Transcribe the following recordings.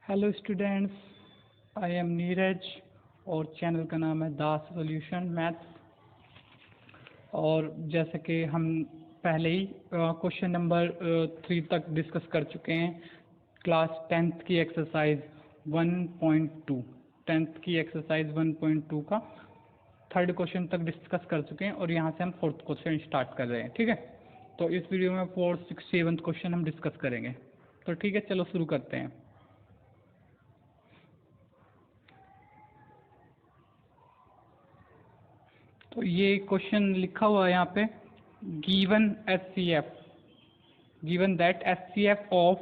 Hello students, I am Neeraj और channel का नाम है दास सॉल्यूशन मैथ्स। और जैसे कि हम पहले ही क्वेश्चन नंबर 3 तक डिस्कस कर चुके हैं। क्लास 10th की एक्सरसाइज 1.2 10th की एक्सरसाइज 1.2 का थर्ड क्वेश्चन तक डिस्कस कर चुके हैं और यहाँ से हम फोर्थ क्वेश्चन स्टार्ट कर रहे हैं। ठीक है, तो इस वीडियो में 4th, 6th, 7th क्वेश्चन हम डिस्कस करेंगे। तो ठीक है, चलो शुरू करते हैं। तो ये क्वेश्चन लिखा हुआ है यहाँ पे, given HCF, given that HCF of,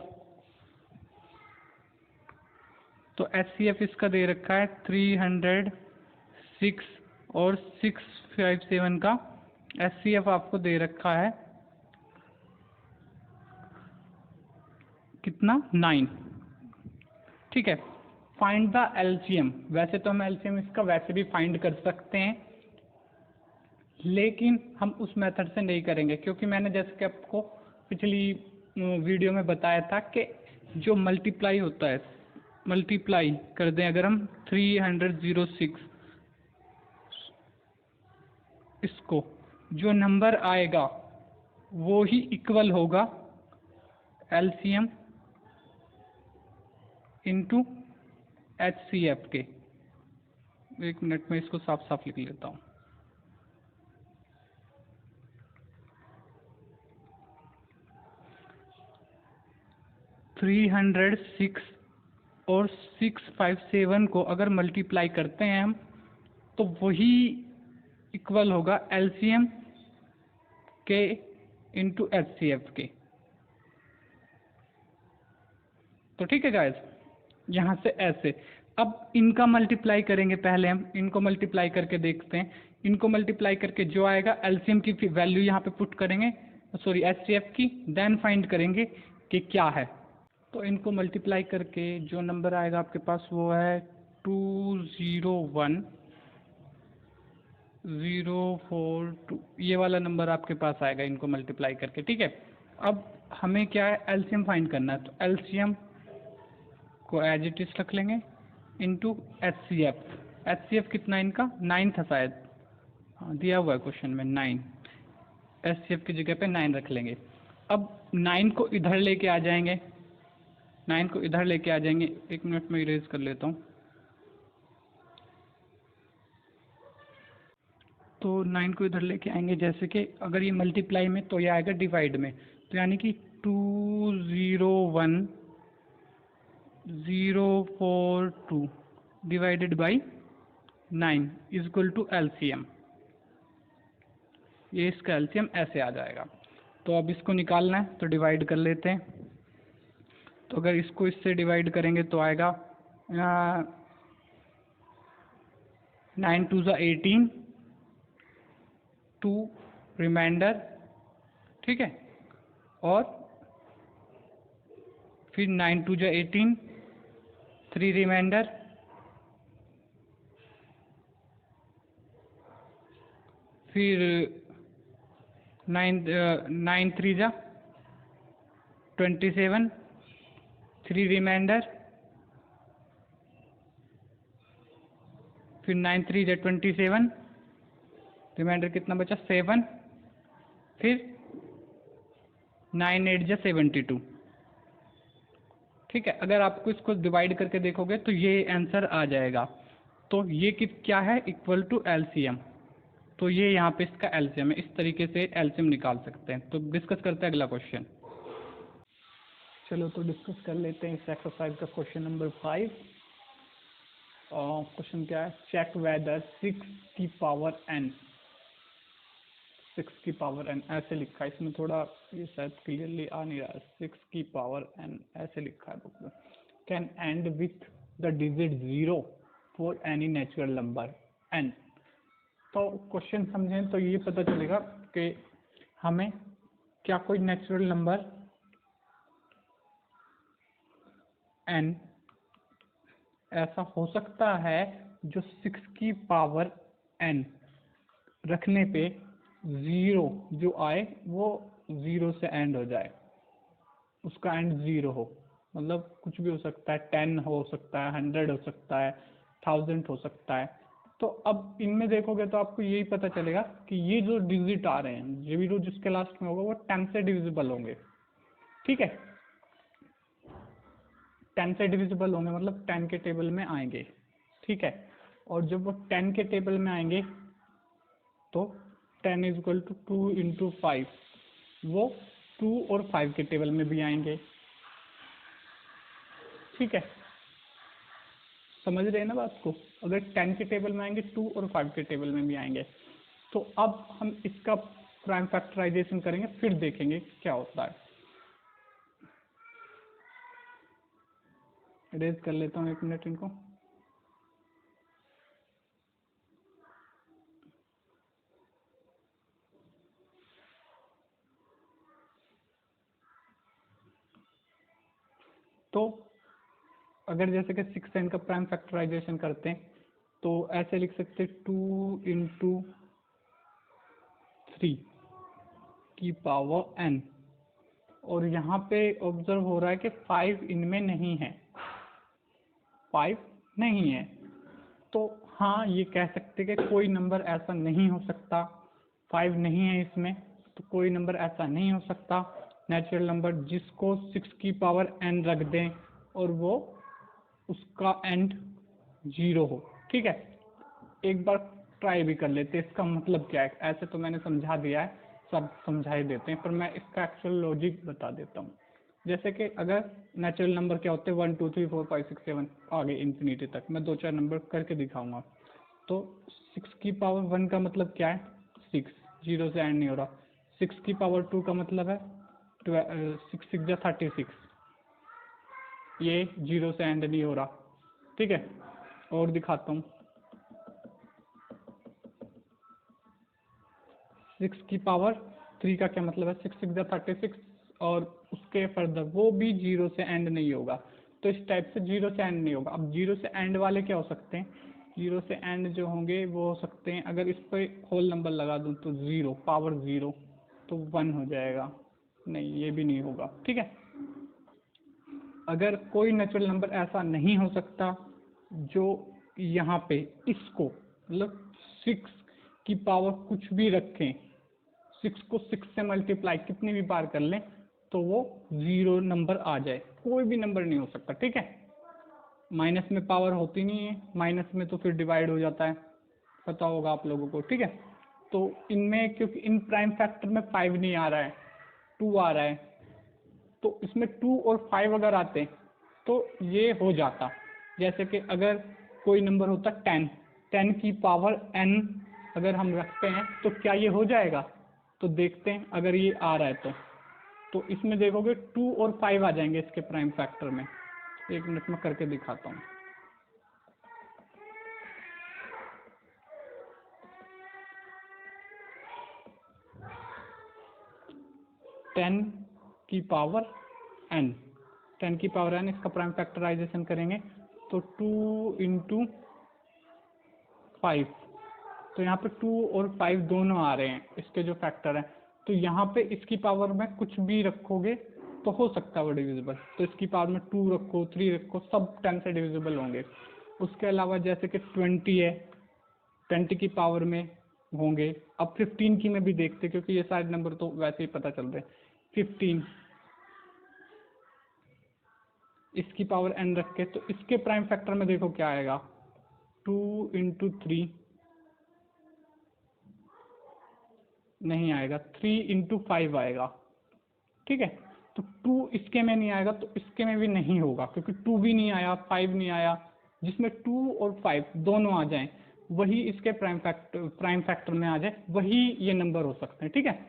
तो HCF इसका दे रखा है 306 और 657 का HCF आपको दे रखा है कितना, 9। ठीक है, फाइंड द LCM। वैसे तो हम LCM इसका वैसे भी फाइंड कर सकते हैं, लेकिन हम उस मेथड से नहीं करेंगे, क्योंकि मैंने जैसे कि आपको पिछली वीडियो में बताया था कि जो मल्टीप्लाई होता है, मल्टीप्लाई कर दें अगर हम 306 इसको, जो नंबर आएगा वो ही इक्वल होगा LCM इंटू HCF के। एक मिनट में इसको साफ साफ लिख लेता हूँ। (306) और 657 को अगर मल्टीप्लाई करते हैं हम, तो वही इक्वल होगा LCM के इंटू HCF के। तो ठीक है गाइस, यहाँ से ऐसे। अब इनका मल्टीप्लाई करेंगे, पहले हम इनको मल्टीप्लाई करके देखते हैं। इनको मल्टीप्लाई करके जो आएगा LCM की वैल्यू यहाँ पे पुट करेंगे, सॉरी HCF की, देन फाइंड करेंगे कि क्या है। तो इनको मल्टीप्लाई करके जो नंबर आएगा आपके पास वो है 201,042, ये वाला नंबर आपके पास आएगा इनको मल्टीप्लाई करके। ठीक है, अब हमें क्या है, LCM फाइंड करना है। तो LCM को एज इट इज रख लेंगे इंटू HCF। HCF कितना इनका 9 था शायद, हाँ दिया हुआ है क्वेश्चन में 9। HCF की जगह पे 9 रख लेंगे। अब 9 को इधर लेके आ जाएंगे, 9 को इधर लेके आ जाएंगे। एक मिनट में इरेज कर लेता हूँ। तो 9 को इधर लेके आएंगे, जैसे कि अगर ये मल्टीप्लाई में तो ये आएगा डिवाइड में, तो यानी कि 201,042 divided by 9 is equal to LCM। ये इसका LCM ऐसे आ जाएगा। तो अब इसको निकालना है, तो डिवाइड कर लेते हैं। तो अगर इसको इससे डिवाइड करेंगे तो आएगा 9 2 ज़ा 18, 2 रिमाइंडर, ठीक है, और फिर 9 2 ज़ा 18, 3 रिमाइंडर, फिर 9 3 ज़ा 27, 3 रिमाइंडर, फिर 9 3 ज़ा 27, रिमाइंडर कितना बचा 7, फिर 9 8 ज़ा 72। ठीक है, अगर आपको इसको डिवाइड करके देखोगे तो ये आंसर आ जाएगा। तो ये क्या है, इक्वल टू LCM। तो ये यहाँ पे इसका LCM है। इस तरीके से LCM निकाल सकते हैं। तो डिस्कस करते हैं अगला क्वेश्चन। चलो तो डिस्कस कर लेते हैं इस एक्सरसाइज का क्वेश्चन नंबर 5। क्वेश्चन क्या है, चेक वेदर 6 की पावर n, 6 की पावर n ऐसे लिखा है। इसमें थोड़ा ये शायद क्लियरली आ नहीं रहा है। 6 की पावर n ऐसे लिखा है बुक में। Can and with the digit 0 for any natural number n। तो क्वेश्चन समझें तो ये पता चलेगा कि हमें क्या कोई नेचुरल नंबर n ऐसा हो सकता है जो 6 की पावर n रखने पे 0 जो आए वो 0 से एंड हो जाए, उसका एंड 0 हो, मतलब कुछ भी हो सकता है, 10 हो सकता है, 100 हो सकता है, 1000 हो सकता है। तो अब इनमें देखोगे तो आपको यही पता चलेगा कि ये जो डिजिट आ रहे हैं, जीरो जिसके लास्ट में होगा वो 10 से डिविजिबल होंगे, ठीक है। 10 से डिविजिबल होंगे मतलब 10 के टेबल में आएंगे, ठीक है। और जब वो 10 के टेबल में आएंगे तो 10 इज इक्वल टू 2 इंटू 5, वो 2 और 5 के टेबल में भी आएंगे, ठीक है। समझ रहे हैं ना बात को? अगर 10 के टेबल में आएंगे 2 और 5 के टेबल में भी आएंगे। तो अब हम इसका प्राइम फैक्टराइजेशन करेंगे, फिर देखेंगे क्या होता है। इरेज कर लेता हूँ 1 मिनट इनको। तो अगर जैसे कि 6n का प्राइम फैक्टराइजेशन करते हैं तो ऐसे लिख सकते हैं 2 इंटू 3 की पावर n। और यहाँ पे ऑब्जर्व हो रहा है कि 5 इनमें नहीं है, 5 नहीं है। तो हाँ, ये कह सकते कि कोई नंबर ऐसा नहीं हो सकता, 5 नहीं है इसमें, तो कोई नंबर ऐसा नहीं हो सकता नेचुरल नंबर जिसको 6 की पावर n रख दें और वो उसका एंड 0 हो, ठीक है। एक बार ट्राई भी कर लेते हैं, इसका मतलब क्या है। ऐसे तो मैंने समझा दिया है, सब समझा ही देते हैं, पर मैं इसका एक्चुअल लॉजिक बता देता हूँ। जैसे कि अगर नेचुरल नंबर क्या होते हैं 1 2 3 4 5 6 7 आगे इन्फिनिटी तक, मैं 2-4 नंबर करके दिखाऊंगा। तो 6 की पावर 1 का मतलब क्या है, 6, 0 से एंड नहीं हो रहा। 6 की पावर 2 का मतलब है 6 6 जा 36, ये 0 से एंड नहीं हो रहा, ठीक है। और दिखाता हूँ, 6 की पावर 3 का क्या मतलब है, 6 6 जा 36, और उसके फर्दर वो भी 0 से एंड नहीं होगा। तो इस टाइप से 0 से एंड नहीं होगा। अब 0 से एंड वाले क्या हो सकते हैं, 0 से एंड जो होंगे वो हो सकते हैं, अगर इस पर होल नंबर लगा दूँ तो 0 पावर 0 तो 1 हो जाएगा, नहीं ये भी नहीं होगा, ठीक है। अगर कोई नेचुरल नंबर ऐसा नहीं हो सकता जो यहाँ पे इसको मतलब 6 की पावर कुछ भी रखें, 6 को 6 से मल्टीप्लाई कितनी भी बार कर लें तो वो 0 नंबर आ जाए, कोई भी नंबर नहीं हो सकता, ठीक है। माइनस में पावर होती नहीं है, माइनस में तो फिर डिवाइड हो जाता है, पता होगा आप लोगों को, ठीक है। तो इनमें क्योंकि इन प्राइम फैक्टर में 5 नहीं आ रहा है, 2 आ रहा है, तो इसमें 2 और 5 अगर आते तो ये हो जाता। जैसे कि अगर कोई नंबर होता 10, 10 की पावर n अगर हम रखते हैं तो क्या ये हो जाएगा, तो देखते हैं अगर ये आ रहा है तो इसमें देखोगे 2 और 5 आ जाएंगे इसके प्राइम फैक्टर में। 1 मिनट में करके दिखाता हूँ। टेन की पावर n, 10 की पावर n, इसका प्राइम फैक्टराइजेशन करेंगे तो 2 इंटू 5, तो यहाँ पे 2 और 5 दोनों आ रहे हैं इसके जो फैक्टर हैं। तो यहाँ पे इसकी पावर में कुछ भी रखोगे तो हो सकता है वो डिविजिबल। तो इसकी पावर में 2 रखो, 3 रखो, सब 10 से डिविजिबल होंगे। उसके अलावा जैसे कि 20 है, 20 की पावर में होंगे। अब 15 की में भी देखते, क्योंकि ये सारे नंबर तो वैसे ही पता चल रहे हैं। 15 इसकी पावर n रख के, तो इसके प्राइम फैक्टर में देखो क्या आएगा, 2 इंटू 3 नहीं आएगा, 3 इंटू 5 आएगा, ठीक है। तो 2 इसके में नहीं आएगा तो इसके में भी नहीं होगा, क्योंकि 2 भी नहीं आया, 5 नहीं आया। जिसमें 2 और 5 दोनों आ जाएं वही इसके प्राइम फैक्टर में आ जाए, वही ये नंबर हो सकते हैं, ठीक है।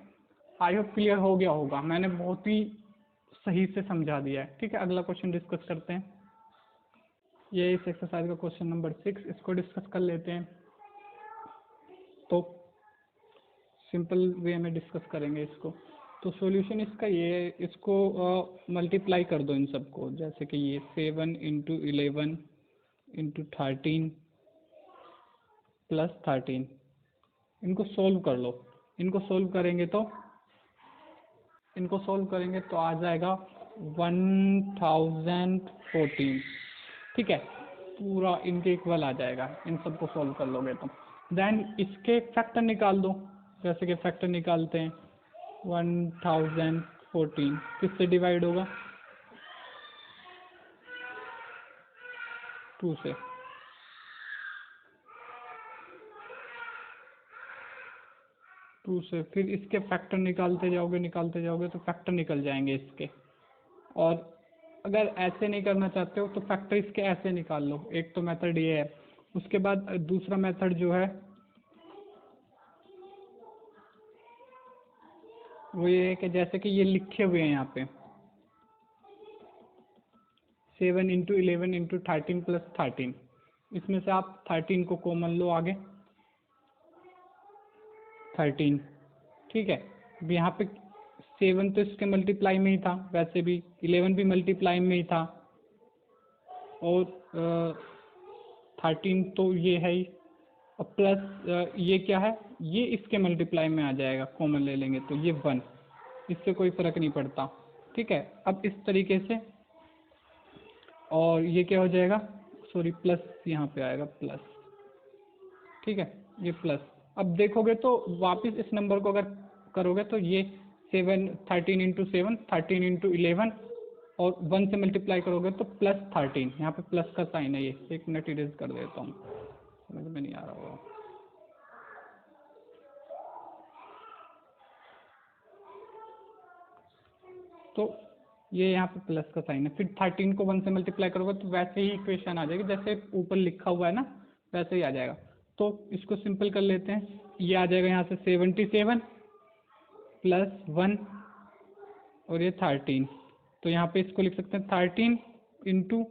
आई होप क्लियर हो गया होगा, मैंने बहुत ही सही से समझा दिया है, ठीक है। अगला क्वेश्चन डिस्कस करते हैं। ये इस एक्सरसाइज का क्वेश्चन नंबर 6, इसको डिस्कस कर लेते हैं। तो सिंपल वे में डिस्कस करेंगे इसको। तो सॉल्यूशन इसका ये है, इसको मल्टीप्लाई कर दो इन सबको, जैसे कि ये 7 इंटू 11 इंटू 13 प्लस 13, इनको सोल्व कर लो। इनको सोल्व करेंगे तो आ जाएगा 1014, ठीक है, पूरा इनके इक्वल आ जाएगा इन सबको सॉल्व कर लोगे तो। देन इसके फैक्टर निकाल दो, जैसे कि फैक्टर निकालते हैं 1014 किससे डिवाइड होगा, 2 से, फिर इसके फैक्टर निकालते जाओगे तो फैक्टर निकल जाएंगे इसके। और अगर ऐसे नहीं करना चाहते हो तो फैक्टर इसके ऐसे निकाल लो, एक तो मेथड ये है। उसके बाद दूसरा मेथड जो है वो ये है कि जैसे कि ये लिखे हुए हैं यहाँ पे 7 इंटू 11 इंटू 13 प्लस 13, इसमें से आप 13 को कॉमन लो आगे, 13, ठीक है। अब यहाँ पे 7 तो इसके मल्टीप्लाई में ही था, वैसे भी 11 भी मल्टीप्लाई में ही था, और 13 तो ये है ही, और प्लस ये क्या है, ये इसके मल्टीप्लाई में आ जाएगा, कॉमन ले लेंगे तो ये 1, इससे कोई फ़र्क नहीं पड़ता, ठीक है। अब इस तरीके से, और ये क्या हो जाएगा, सॉरी प्लस यहाँ पे आएगा प्लस, ठीक है, ये प्लस। अब देखोगे तो वापस इस नंबर को अगर करोगे तो ये 13 इंटू 7, 13 इंटू 11 और 1 से मल्टीप्लाई करोगे तो प्लस 13, यहाँ पे प्लस का साइन है, ये 1 मिनट इरेज कर देता हूँ, समझ में नहीं आ रहा होगा। तो ये यहाँ पे प्लस का साइन है, फिर 13 को 1 से मल्टीप्लाई करोगे तो वैसे ही इक्वेशन आ जाएगी, जैसे ऊपर लिखा हुआ है ना वैसे ही आ जाएगा। तो इसको सिंपल कर लेते हैं, ये आ जाएगा यहाँ से 77 प्लस 1 और ये 13, तो यहाँ पे इसको लिख सकते हैं 13 इंटू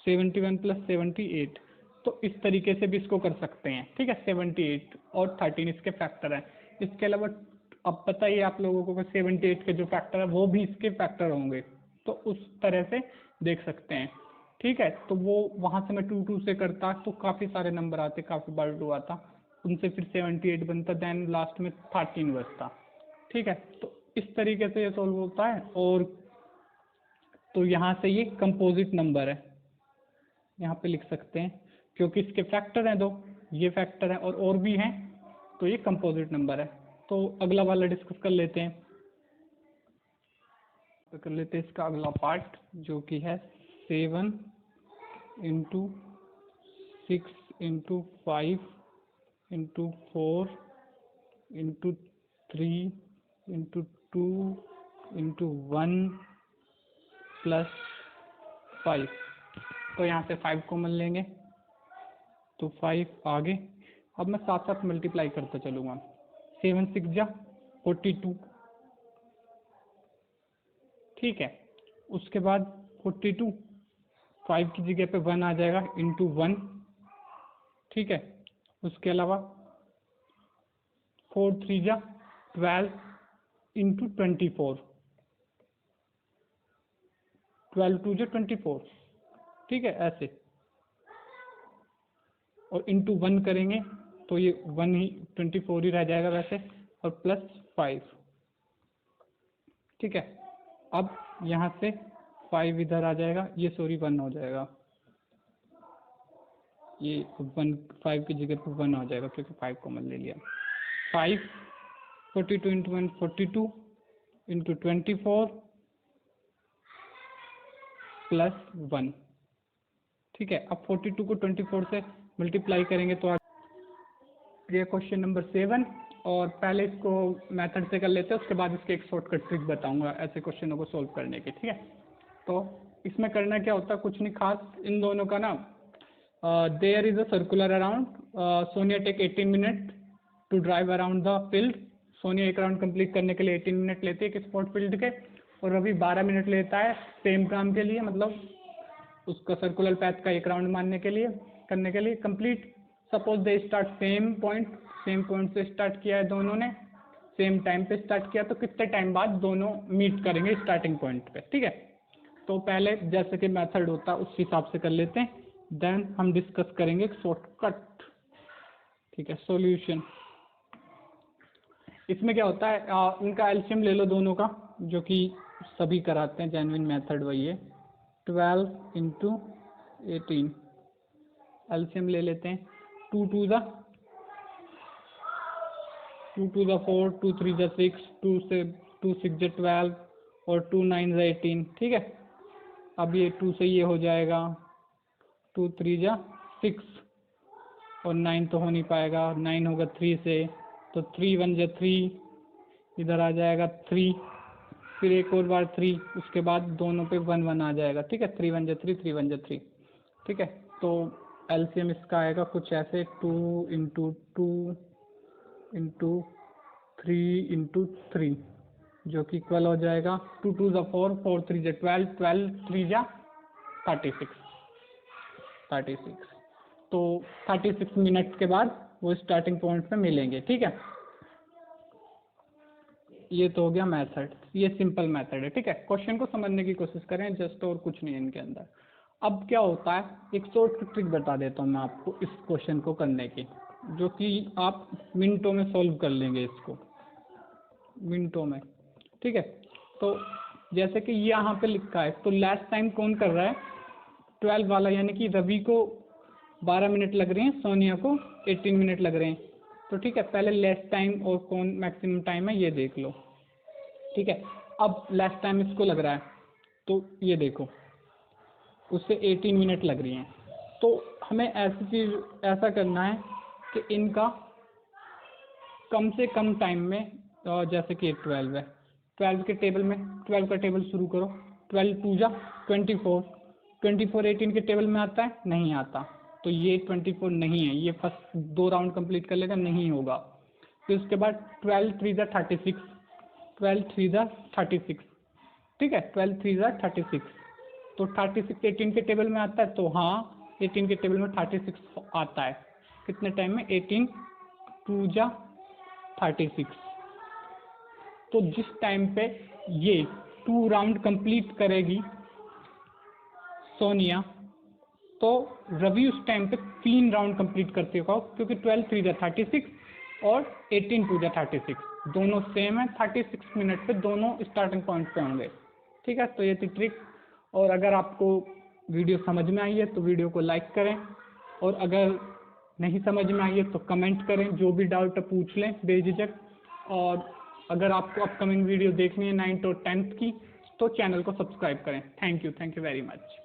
71 प्लस 78, तो इस तरीके से भी इसको कर सकते हैं, ठीक है। 78 और 13 इसके फैक्टर हैं। इसके अलावा अब पता ही है आप लोगों को कि 78 के जो फैक्टर है वो भी इसके फैक्टर होंगे, तो उस तरह से देख सकते हैं, ठीक है। तो वो वहाँ से मैं 2 से करता तो काफ़ी सारे नंबर आते, काफ़ी बार 2 आता, उनसे फिर 78 बनता, देन लास्ट में 13 बचता, ठीक है। तो इस तरीके से ये सॉल्व होता है। और तो यहाँ से ये कंपोजिट नंबर है, यहाँ पे लिख सकते हैं, क्योंकि इसके फैक्टर हैं 2, ये फैक्टर है और भी हैं, तो ये कंपोजिट नंबर है। तो अगला वाला डिस्कस कर लेते हैं, तो कर लेते हैं इसका अगला पार्ट, जो कि है 7 into 6 into 5 into 4 into 3 into 2 into 1 plus 5। तो यहाँ से 5 कॉमन लेंगे तो 5 आगे। अब मैं साथ साथ मल्टीप्लाई करता चलूँगा, 7 6 जा 42, ठीक है। उसके बाद 42, 5 की जगह पे 1 आ जाएगा इंटू 1, ठीक है। उसके अलावा 4 3 जा 12 इंटू 24, 12 2 जा 24, ठीक है, ऐसे। और इंटू 1 करेंगे तो ये 1 ही 24 ही रह जाएगा वैसे, और प्लस 5, ठीक है। अब यहाँ से 5 इधर आ जाएगा, ये सॉरी 1 हो जाएगा, ये 1 5 की जगह पे 1 हो जाएगा क्योंकि 5 कॉमन ले लिया। 5 42 इंटू 1 42 इंटू 24 प्लस 1, ठीक है। अब 42 को 24 से मल्टीप्लाई करेंगे तो ये क्वेश्चन नंबर 7, और पहले इसको मेथड से कर लेते हैं, उसके बाद इसके एक शॉर्टकट ट्रिक बताऊंगा ऐसे क्वेश्चनों को सॉल्व करने की, ठीक है। तो इसमें करना क्या होता है, कुछ नहीं खास, इन दोनों का ना there is a circular around, Sonia take 18 minute to drive around the field. Sonia एक राउंड कंप्लीट करने के लिए 18 मिनट लेती है एक स्पोर्ट फील्ड के, और रवि 12 मिनट लेता है सेम काम के लिए, मतलब उसका सर्कुलर पैथ का एक राउंड मारने के लिए करने के लिए complete. Suppose they start same point से स्टार्ट किया है दोनों ने, सेम टाइम पे स्टार्ट किया, तो कितने टाइम बाद दोनों मीट करेंगे स्टार्टिंग पॉइंट पे, ठीक है। तो पहले जैसे कि मेथड होता है उस हिसाब से कर लेते हैं, देन हम डिस्कस करेंगे शॉर्टकट, ठीक है। सॉल्यूशन, इसमें क्या होता है, इनका एलसीएम ले लो दोनों का, जो कि सभी कराते हैं, जेन्युइन मेथड वही है। 12 इंटू 18 एलसीएम ले लेते हैं। 2 टू ज़ा 4, 2 3 ज़ा 6, 2 6 ज़ा 12 और 2 9 ज़ा 18। ठीक है, अब ये 2 से ये हो जाएगा 2 3 ज़ा 6 और 9 तो हो नहीं पाएगा, 9 होगा 3 से, तो 3 1 ज़ा 3, इधर आ जाएगा 3, फिर एक और बार 3, उसके बाद दोनों पे 1 1 आ जाएगा। ठीक है, 3 1 ज़ा 3, 3 1 ज़ा 3। ठीक है, तो एलसीएम इसका आएगा कुछ ऐसे 2 इंटू 2 इंटू 3 इंटू 3, जो कि इक्वल हो जाएगा 2 2 ज़ा 4, 4 3 ज़ा 12, 12 3 ज़ा 36। तो 36 मिनट के बाद वो स्टार्टिंग पॉइंट पे मिलेंगे। ठीक है, ये तो हो गया मेथड, ये सिंपल मेथड है। ठीक है, क्वेश्चन को समझने की कोशिश करें जस्ट, और कुछ नहीं है इनके अंदर। अब क्या होता है, एक शॉर्ट ट्रिक बता देता हूँ मैं आपको इस क्वेश्चन को करने की, जो कि आप मिनटों में सॉल्व कर लेंगे इसको, मिनटों में। ठीक है, तो जैसे कि यहाँ पे लिखा है, तो लास्ट टाइम कौन कर रहा है, 12 वाला, यानी कि रवि को 12 मिनट लग रहे हैं, सोनिया को 18 मिनट लग रहे हैं। तो ठीक है, पहले लेस टाइम और कौन मैक्सिमम टाइम है ये देख लो। ठीक है, अब लेस टाइम इसको लग रहा है, तो ये देखो उससे 18 मिनट लग रही हैं। तो हमें ऐसी चीज़ ऐसा करना है कि इनका कम से कम टाइम में, जैसे कि 12 है, 12 के टेबल में 12 का टेबल शुरू करो। 12 2 जा 24, 24 18 के टेबल में आता है, नहीं आता, तो ये 24 नहीं है, ये फर्स्ट 2 राउंड कंप्लीट कर लेगा, नहीं होगा। फिर उसके बाद 12 3 जा 36, 12 3 जा 36। ठीक है, 12 3 जा 36, तो 36 18 के टेबल में आता है, तो हाँ 18 के टेबल में 36 आता है। कितने टाइम में, 18 2 जा 36। तो जिस टाइम पे ये 2 राउंड कंप्लीट करेगी सोनिया, तो रवि उस टाइम पे 3 राउंड कंप्लीट करते हो, क्योंकि 12 3 जा 36 और 18 2 जा 36 दोनों सेम है। 36 मिनट पे दोनों स्टार्टिंग पॉइंट पे होंगे। ठीक है, तो ये थी ट्रिक। और अगर आपको वीडियो समझ में आई है तो वीडियो को लाइक करें, और अगर नहीं समझ में आई है तो कमेंट करें, जो भी डाउट है पूछ लें बेझिझक। और अगर आपको अपकमिंग वीडियो देखनी है 9th और 10th की, तो चैनल को सब्सक्राइब करें। Thank you very much.